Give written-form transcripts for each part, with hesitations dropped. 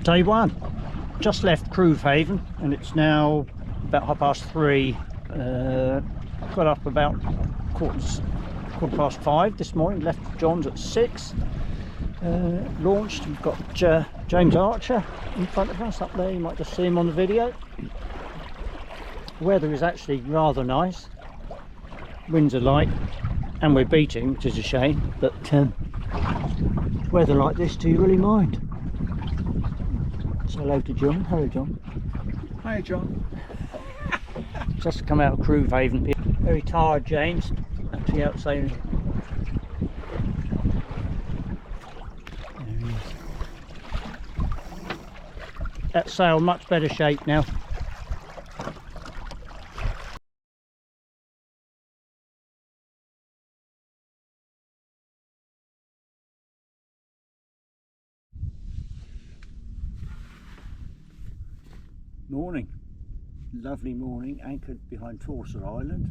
Day one. Just left Haven and it's now about 3:30. Got up about quarter past 5 this morning, left John's at 6. Launched. We've got James Archer in front of us up there. You might just see him on the video. The weather is actually rather nice. Winds are light and we're beating, which is a shame, but weather like this, do you really mind? So hello to John. Hello John. Hi John. Just come out of Haven. Very tired James, actually out sailing. There he is. That sail much better shape now. Morning, lovely morning, anchored behind Torser Island.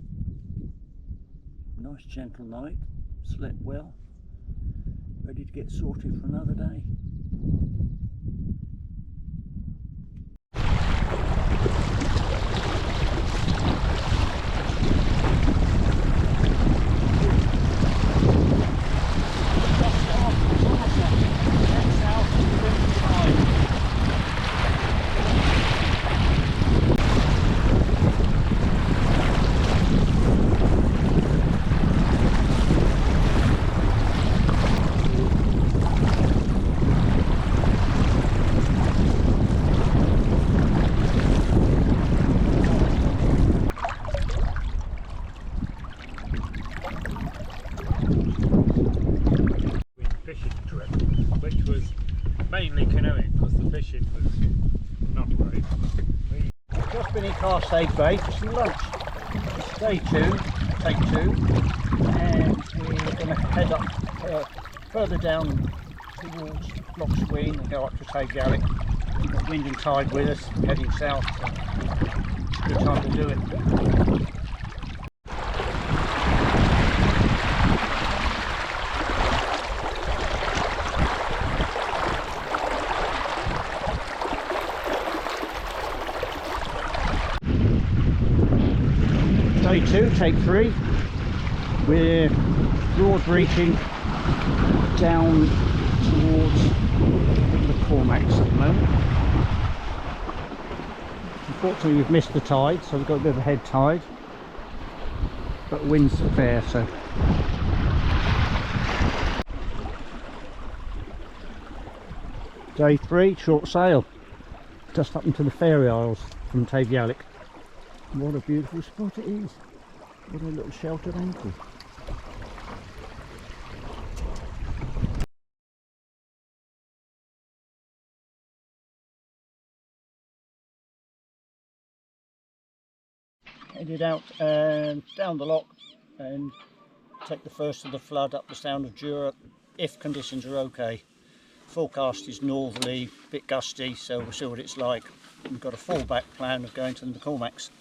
Nice gentle night, slept well, ready to get sorted for another day. Which was mainly canoeing because the fishing was not great. We've just been in Carsade Bay for some lunch. It's day 2, take 2, and we're going to head up further down towards Loch Sween and go up to Tave Gallic. We've got wind and tide with us, heading south, so it's a good time to do it. Day 2, take 3. We're broad reaching down towards the Cormacs at the moment. Unfortunately we've missed the tide, so we've got a bit of a head tide, but the wind's fair, so day 3, short sail, just up into the Fairy Isles from Tave Gallic. What a beautiful spot it is. What a little sheltered anchor. Headed out down the loch and take the first of the flood up the Sound of Jura if conditions are okay. Forecast is northerly, a bit gusty, so we'll see what it's like. We've got a fallback plan of going to the Cormacs.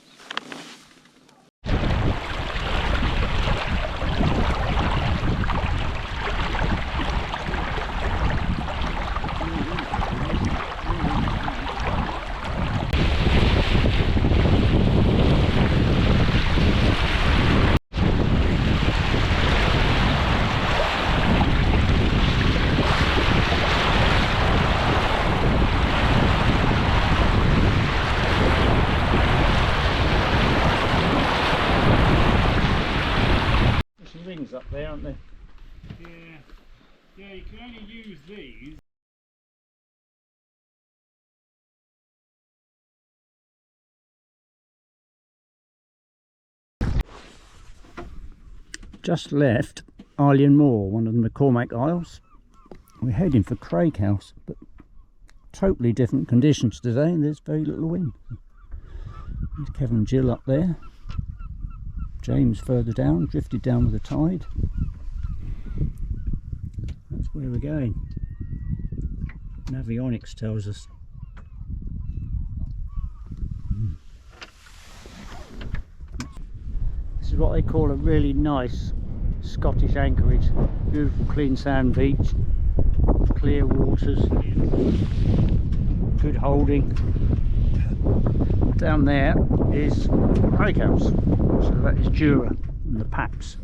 Up there, aren't they? Yeah, you can only use these. Just left Island Moor, one of the McCormack Isles. We're heading for Craig House, but totally different conditions today and there's very little wind. There's Kevin and Jill up there. James further down, drifted down with the tide. That's where we're going. Navionics tells us. This is what they call a really nice Scottish anchorage. Beautiful clean sand beach, clear waters. good holding. Down there is Craig House, so that is Jura and the packs.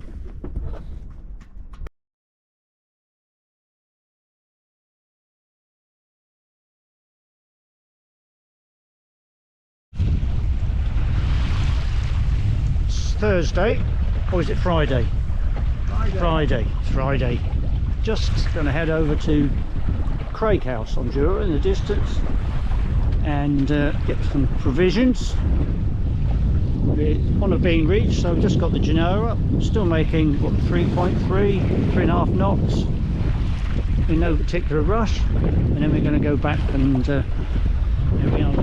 It's Thursday, or is it Friday? Friday. Just going to head over to Craig House on Jura in the distance and get some provisions. We're on a being reach, so I've just got the Genoa, still making what, 3.3.5 knots in no particular rush, and then we're going to go back and there we are.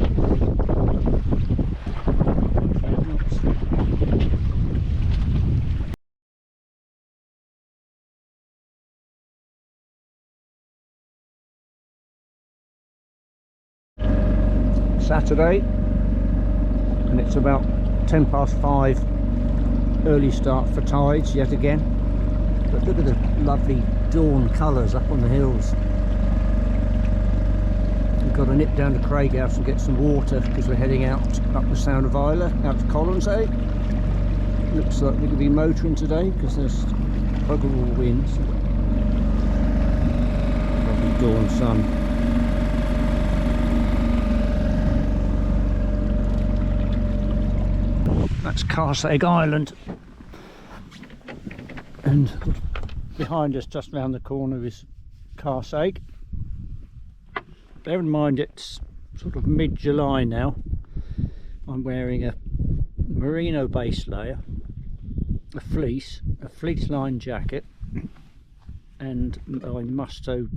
Saturday, and it's about 10 past 5, early start for tides yet again. But look at the lovely dawn colours up on the hills. We've got to nip down to Craig House and get some water because we're heading out up the Sound of Isla, out to Colonsay. Looks like we could be motoring today because there's bugger all winds. Lovely dawn sun. That's Carsegg Island, and behind us just round the corner is Carsegg. Bear in mind it's sort of mid-July now. I'm wearing a merino base layer, a fleece lined jacket and my Musto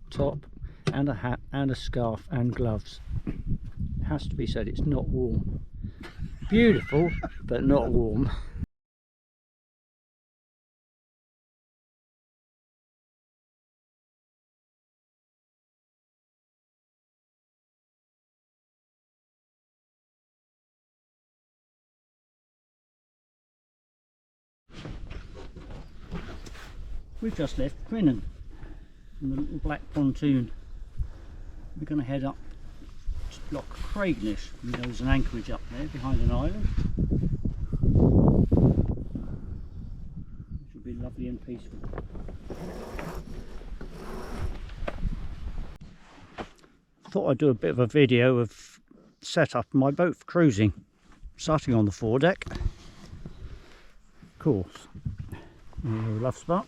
top and a hat and a scarf and gloves. It has to be said, it's not warm. Beautiful, but not warm. We've just left Crinan in the little black pontoon. We're going to head up to Loch Craigness. There's an anchorage up there behind an island, which will be lovely and peaceful. Thought I'd do a bit of a video of setup of my boat for cruising, starting on the foredeck. Of course, a rough spot.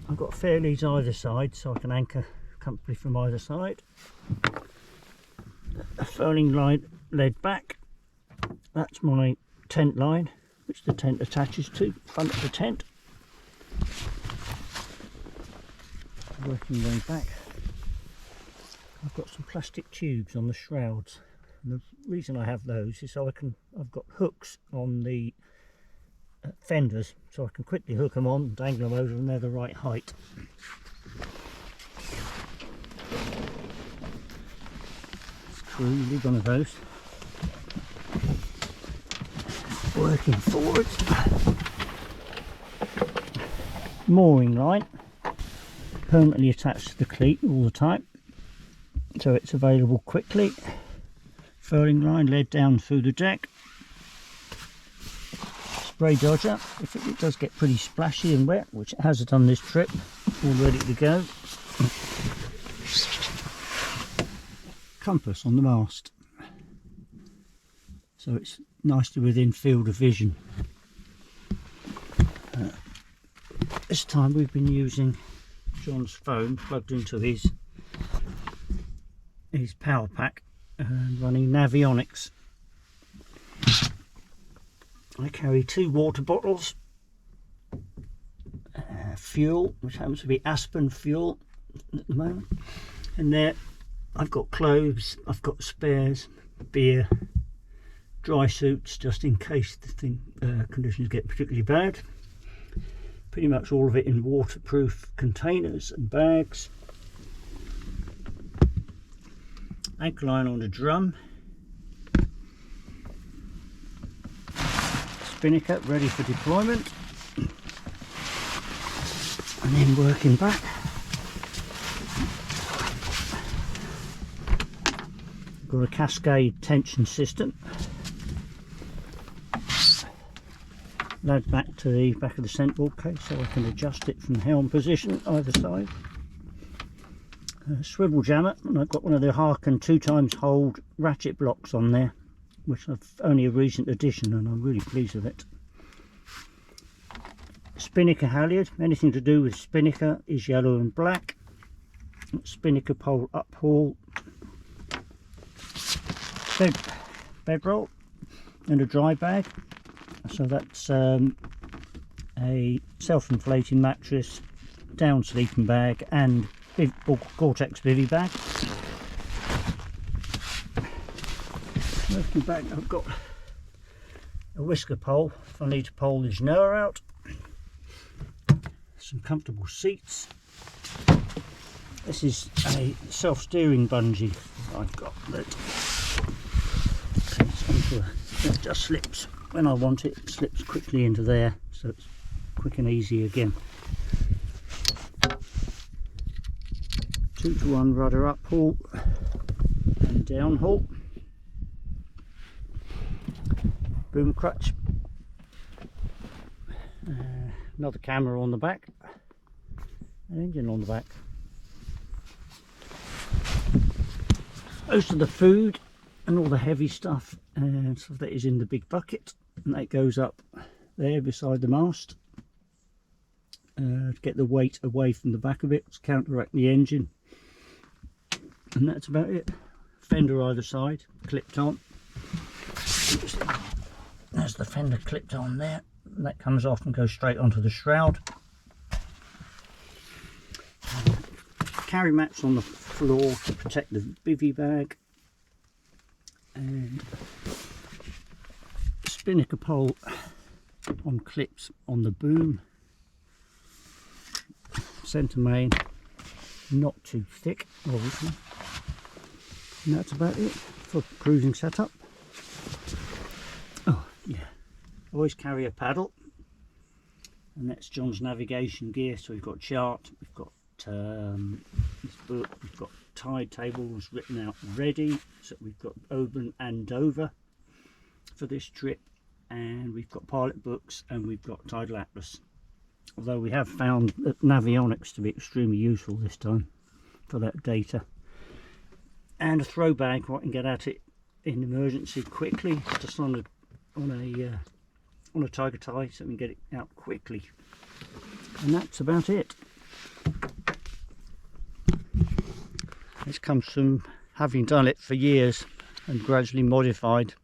I've got fairleads either side, so I can anchor comfortably from either side. A furling line led back. That's my tent line, which the tent attaches to, front of the tent. Working way back. I've got some plastic tubes on the shrouds, and the reason I have those is so I've got hooks on the fenders, so I can quickly hook them on, dangle them over, and they're the right height. Screw, leave one of those. Working forwards. Mooring line, permanently attached to the cleat all the time, so it's available quickly. Furling line led down through the deck. Spray dodger, if it does get pretty splashy and wet, which it has done this trip, all ready to go. Compass on the mast, so it's nicely within field of vision. This time we've been using John's phone plugged into his power pack and running Navionics. I carry 2 water bottles, fuel, which happens to be Aspen fuel at the moment, and there I've got clothes, I've got spares, beer, dry suits just in case the conditions get particularly bad. Pretty much all of it in waterproof containers and bags. Anchor line on a drum. Spinnaker ready for deployment, and then working back. Got a cascade tension system. Load back to the back of the centreboard case so I can adjust it from helm position either side. Swivel jammer, and I've got one of the Harken 2x hold ratchet blocks on there, which I've only a recent addition and I'm really pleased with it. Spinnaker halyard, anything to do with spinnaker is yellow and black. Spinnaker pole uphaul, bedroll and a dry bag. So that's a self-inflating mattress, down sleeping bag and Gore-Tex bivy bag. Working back, I've got a whisker pole if I need to pole the genoa out. Some comfortable seats. This is a self-steering bungee I've got that it just slips when I want it. It slips quickly into there, so it's quick and easy again. 2-to-1 rudder uphaul and downhaul. Boom crutch. Another camera on the back. An engine on the back. Most of the food and all the heavy stuff and stuff that is in the big bucket, and that goes up there beside the mast to get the weight away from the back of it, to counteract the engine. And that's about it. Fender either side, clipped on. There's the fender clipped on there, and that comes off and goes straight onto the shroud. Carry mats on the floor to protect the bivy bag, and spinnaker pole on clips on the boom. Centre main, not too thick obviously, and that's about it for cruising setup. Oh yeah, always carry a paddle, and that's John's navigation gear. So we've got chart, we've got this book, we've got tide tables written out ready, so we've got Oban and Dover for this trip, and we've got pilot books, and we've got Tidal Atlas, although we have found that Navionics to be extremely useful this time for that data. And a throw bag where I can get at it in emergency quickly, just on a tiger tie, so we can get it out quickly. And that's about it. This comes from having done it for years and gradually modified.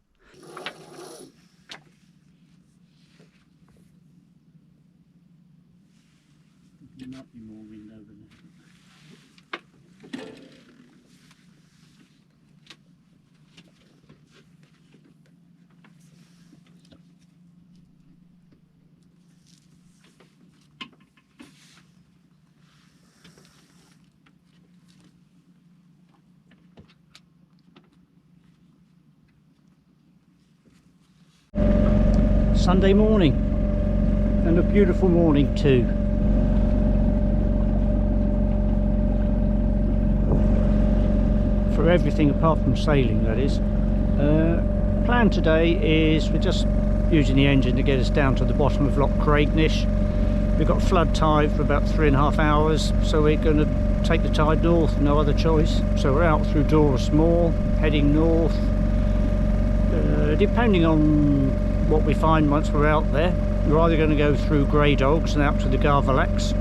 There might be more wind over there. Sunday morning, and a beautiful morning too. For everything apart from sailing, that is. Plan today is we're just using the engine to get us down to the bottom of Loch Craignish. We've got flood tide for about 3.5 hours, so we're going to take the tide north, no other choice. So we're out through Doris Moor, heading north. Depending on what we find once we're out there, we're either going to go through Grey Dogs and out to the Garvalax,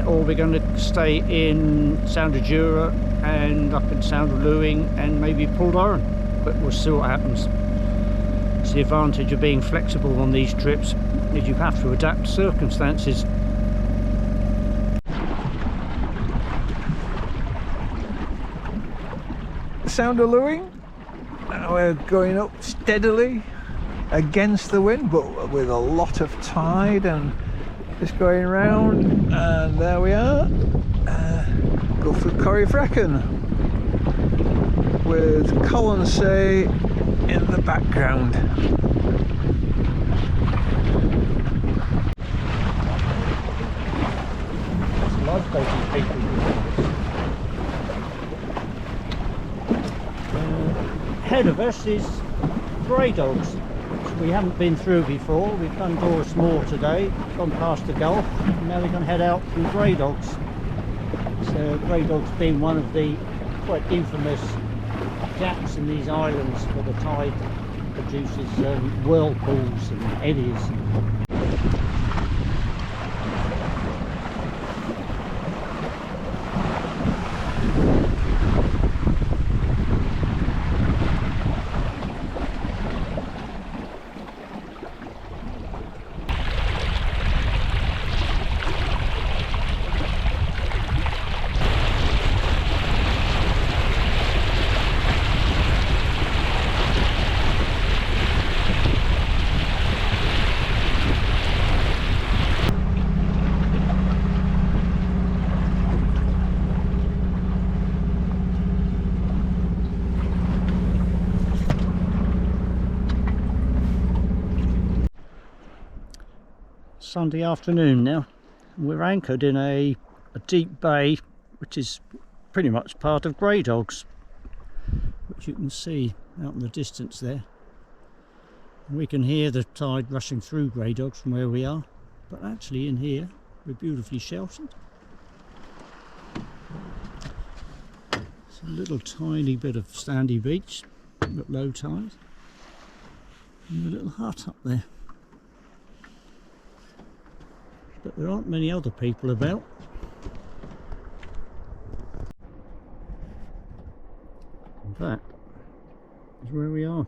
or we're going to stay in Sound of Jura and up in Sound of Lewing and maybe Puldoran, but we'll see what happens. It's the advantage of being flexible on these trips, is you have to adapt to circumstances. Sound of Lewing. We're going up steadily against the wind, but with a lot of tide, and just going round, and there we are. Go for Corryfrecken with Colonsay in the background. Lifeboating people. ahead of us is grey dogs, which we haven't been through before. We've done Doris Moor today, gone past the Gulf, and now we're going to head out through grey dogs. So grey dogs being one of the quite infamous gaps in these islands where the tide produces whirlpools and eddies. Sunday afternoon now. We're anchored in a deep bay which is pretty much part of grey dogs, which you can see out in the distance there. And we can hear the tide rushing through grey dogs from where we are, but actually in here we're beautifully sheltered. It's a little tiny bit of sandy beach at low tide and a little hut up there. But there aren't many other people about. And that is where we are.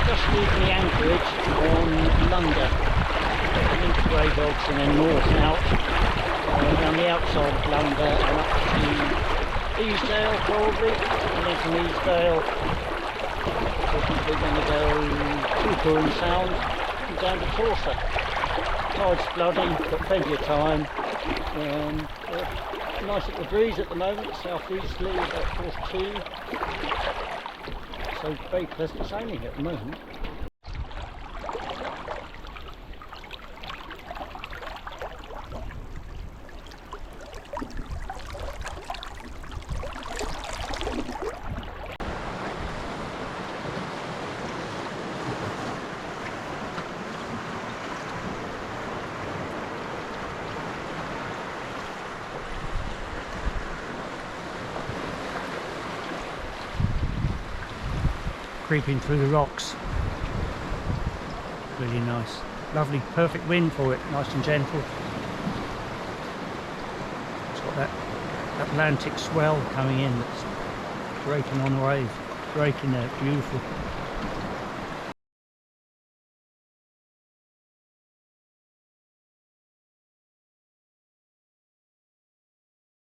Just leaving the anchorage on Lunda. Into grey dogs and then north out around the outside of Lunda and up to Easdale probably, and then from Easdale we're going to go through Purin Sound and down to Torsa. Tide's flooding, got plenty of time. Nice little breeze at the moment, southeasterly about force 2, so very pleasant sailing at the moment. Creeping through the rocks, really nice, lovely, perfect wind for it, nice and gentle. It's got that Atlantic swell coming in that's breaking on the wave, breaking there, beautiful.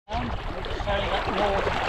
We're just sailing up north